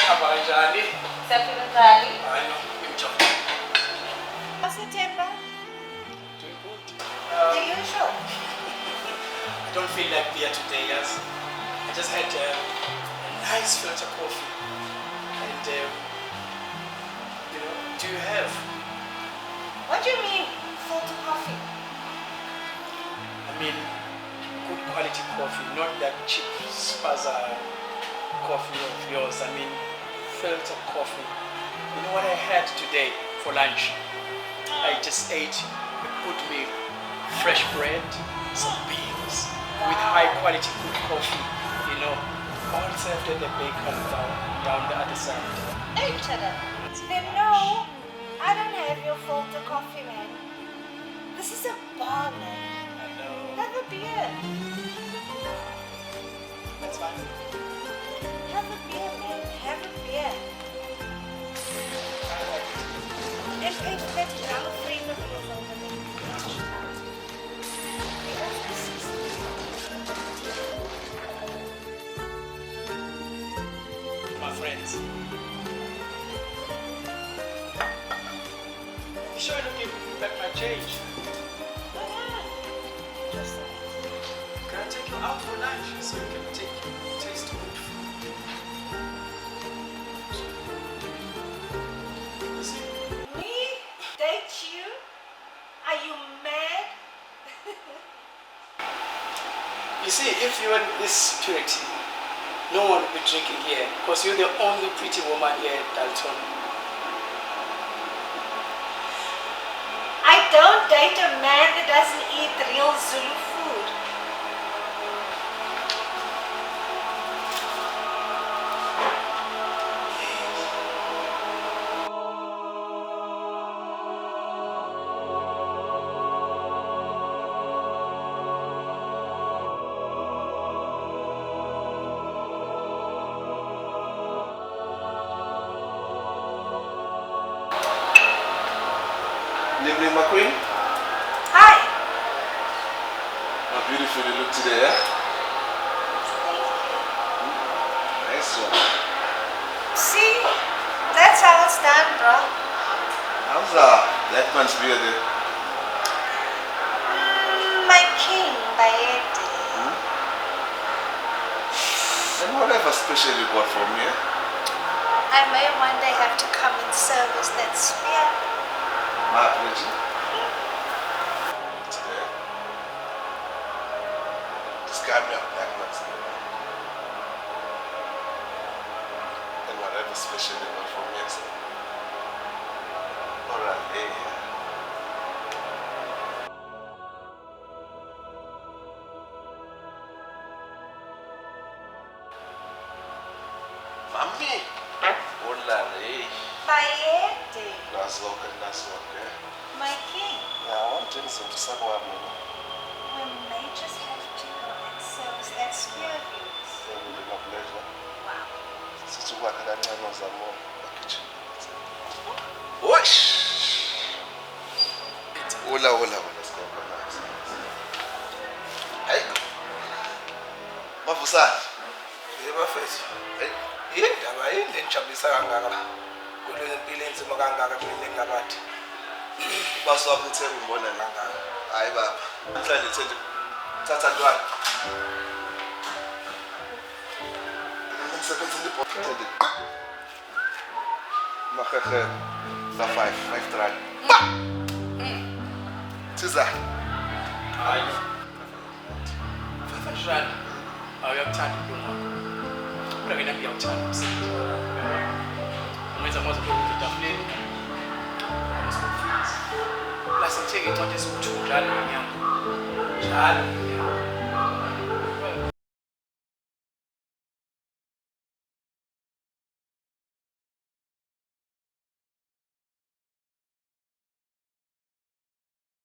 Abanjani? Sapilutali. I know. What's the temper? Doing good. The usual. I don't feel like beer today, yes. I just had a nice filter coffee. And, do you have? What do you mean, filter coffee? I mean, good quality coffee, not that cheap spaza coffee of yours. I mean, filter coffee. You know what I had today for lunch? I just ate a good meal, fresh bread, some beans, with high quality good coffee, all served at the baker down the other side. Hey, Tada. Then no, I don't have your filter coffee, man. This is a bar, man. I know. Have a beer. That's fine. Have a beer, man. Have a beer. En met alle vrienden van je over My friends. You sure to give back my change? Can I take you out for lunch so you can taste good food? You see? Me? Date you? Are you mad? You see, if you were in this purity, no one would be drinking here because you're the only pretty woman here at Dalton. I don't date a man that doesn't eat real Zulu food. Good evening, my queen. Hi. How beautiful you look today, eh? Nice one. See? That's how it's done, bro. How's that man's beard there? My king, Bayete. And whatever special you got for me, eh? I may one day have to come and service that spear. My apology. Today, just got me a black man's beard. And whatever special you got for me, I said. Alright, hey. Mami! Hola, hey. Bayete. Nice walk, eh? My king. Yeah, I want to listen to someone. We may just have to go and service that spear of yours. It will be my pleasure. Wow. Since you work at that time, I was more kitchen. Whoosh! Hola, let's go. Hey! Mafusana. Bafethu. Hey. Indaba yini lenijabulisa kangaka la? Kule impilo enzima kangaka mina ngakathi. Baso wakho uthe ngibona kangaka. Hayi baba. Mhlawumbe thende thatha ntwana. Ngisebenza ngibhothele. Mahehe. La 5 rand. Siza. Hayi. 500 rand. Awuyakuthanda ukulunga. Kodwa mina ngiyawuthanda umsebenzi. Ungenza manje ukuthi etafuleni. Plus ngithenge incwadi esiwu2 njalo ngenyanga. Njalo.